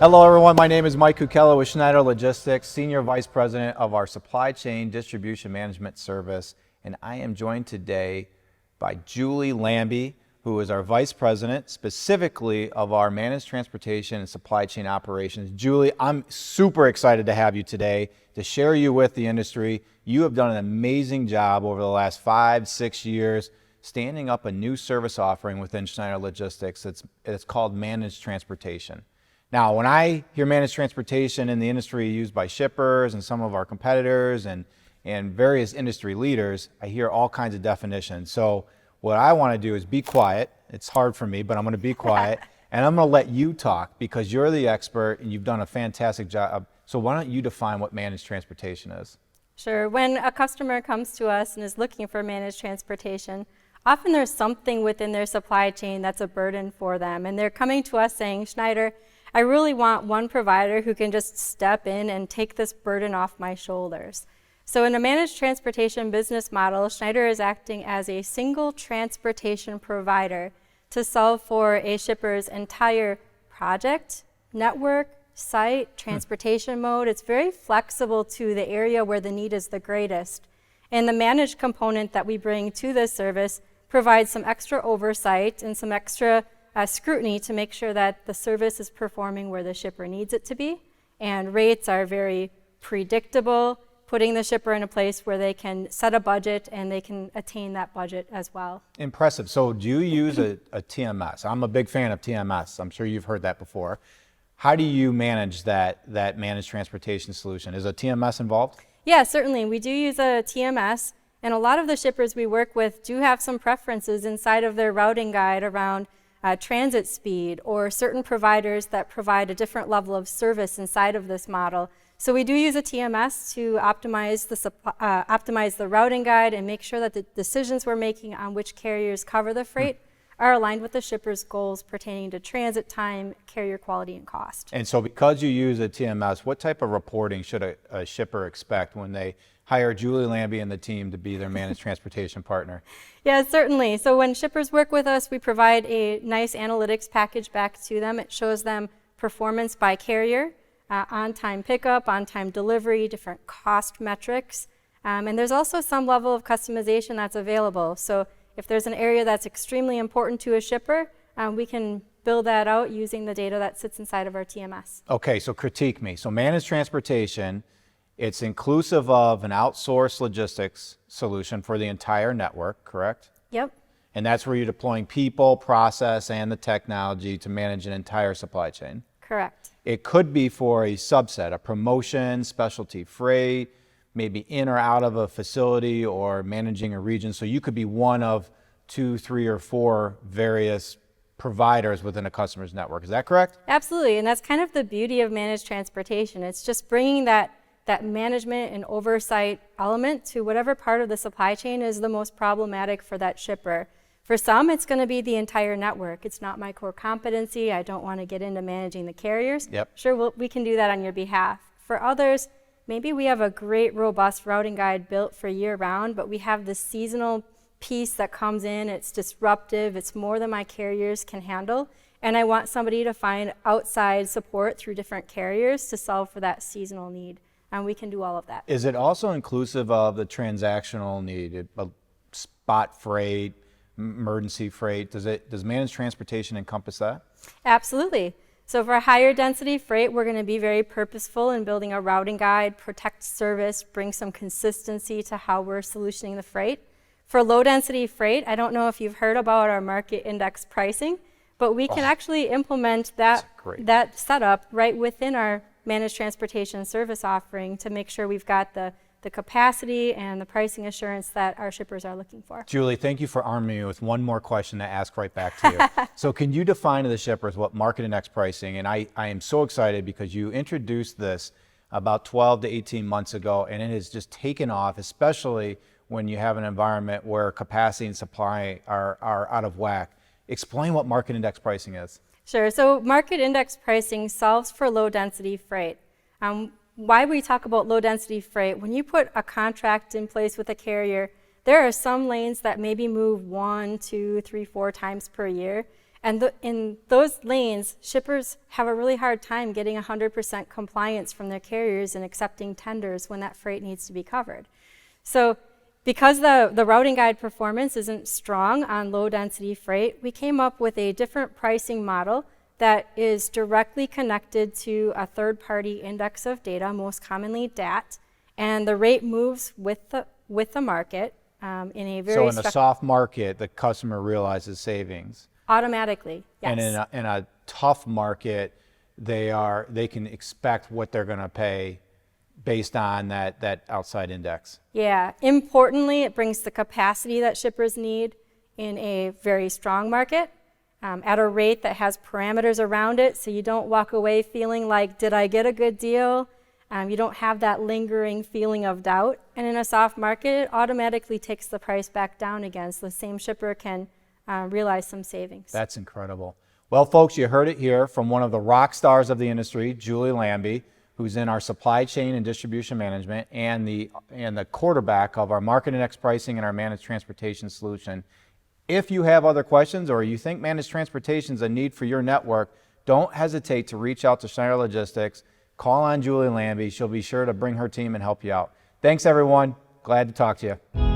Hello everyone, my name is Mike Kukela with Schneider Logistics, Senior Vice President of our Supply Chain Distribution Management Service, and I am joined today by Julie Lambie, who is our Vice President, specifically of our Managed Transportation and Supply Chain Operations. Julie, I'm super excited to have you today to share you with the industry. You have done an amazing job over the last 5-6 years standing up a new service offering within Schneider Logistics. It's called Managed Transportation. Now, when I hear managed transportation in the industry used by shippers and some of our competitors and various industry leaders, I hear all kinds of definitions. So what I want to do is be quiet. It's hard for me, but I'm going to be quiet. And I'm going to let you talk because you're the expert and you've done a fantastic job. So why don't you define what managed transportation is? Sure. When a customer comes to us and is looking for managed transportation, often there's something within their supply chain that's a burden for them. And they're coming to us saying, Schneider, I really want one provider who can just step in and take this burden off my shoulders. So in a managed transportation business model, Schneider is acting as a single transportation provider to solve for a shipper's entire project, network, site, transportation mode. It's very flexible to the area where the need is the greatest. And the managed component that we bring to this service provides some extra oversight and some extra scrutiny to make sure that the service is performing where the shipper needs it to be. And rates are very predictable, putting the shipper in a place where they can set a budget and they can attain that budget as well. Impressive. So do you use a TMS? I'm a big fan of TMS. I'm sure you've heard that before. How do you manage that managed transportation solution? Is a TMS involved? Yeah, certainly. We do use a TMS, and a lot of the shippers we work with do have some preferences inside of their routing guide around transit speed or certain providers that provide a different level of service inside of this model. So we do use a TMS to optimize the routing guide and make sure that the decisions we're making on which carriers cover the freight are aligned with the shipper's goals pertaining to transit time, carrier quality, and cost. And so because you use a TMS, what type of reporting should a shipper expect when they hire Julie Lambie and the team to be their managed transportation partner? Yeah, certainly. So when shippers work with us, we provide a nice analytics package back to them. It shows them performance by carrier, on-time pickup, on-time delivery, different cost metrics. And there's also some level of customization that's available. So if there's an area that's extremely important to a shipper, we can build that out using the data that sits inside of our TMS. Okay, so critique me. So managed transportation, it's inclusive of an outsourced logistics solution for the entire network, correct? Yep. And that's where you're deploying people, process, and the technology to manage an entire supply chain? Correct. It could be for a subset, a promotion, specialty freight, maybe in or out of a facility or managing a region. So you could be one of 2, 3, or 4 various providers within a customer's network. Is that correct? Absolutely, and that's kind of the beauty of managed transportation. It's just bringing that management and oversight element to whatever part of the supply chain is the most problematic for that shipper. For some, it's going to be the entire network. It's not my core competency. I don't want to get into managing the carriers. Yep. Sure, we can do that on your behalf. For others, maybe we have a great, robust routing guide built for year-round, but we have this seasonal piece that comes in. It's disruptive. It's more than my carriers can handle. And I want somebody to find outside support through different carriers to solve for that seasonal need. And we can do all of that. Is it also inclusive of the transactional need, spot freight, emergency freight? Does managed transportation encompass that? Absolutely. So for higher density freight, we're going to be very purposeful in building a routing guide, protect service, bring some consistency to how we're solutioning the freight. For low density freight, I don't know if you've heard about our market index pricing, but we can actually implement that setup right within our managed transportation service offering to make sure we've got the capacity and the pricing assurance that our shippers are looking for. Julie, thank you for arming me with one more question to ask right back to you. So can you define to the shippers what market index pricing, and I am so excited because you introduced this about 12 to 18 months ago, and it has just taken off, especially when you have an environment where capacity and supply are out of whack. Explain what market index pricing is. Sure. So market index pricing solves for low density freight. Why we talk about low density freight, when you put a contract in place with a carrier, there are some lanes that maybe move 1, 2, 3, 4 times per year. And in those lanes, shippers have a really hard time getting 100% compliance from their carriers and accepting tenders when that freight needs to be covered. So because the routing guide performance isn't strong on low density freight, we came up with a different pricing model that is directly connected to a third-party index of data, most commonly DAT, and the rate moves with the market in a very So in a soft market, the customer realizes savings. automatically, yes. And in a tough market, they can expect what they're going to pay based on that outside index. Yeah, importantly, it brings the capacity that shippers need in a very strong market at a rate that has parameters around it, so you don't walk away feeling like, did I get a good deal? You don't have that lingering feeling of doubt. And in a soft market, it automatically takes the price back down again, so the same shipper can realize some savings. That's incredible. Well, folks, you heard it here from one of the rock stars of the industry, Julie Lambie, who's in our supply chain and distribution management and the quarterback of our market index pricing and our managed transportation solution. If you have other questions or you think managed transportation is a need for your network, don't hesitate to reach out to Schneider Logistics. Call on Julie Lambie. She'll be sure to bring her team and help you out. Thanks, everyone. Glad to talk to you.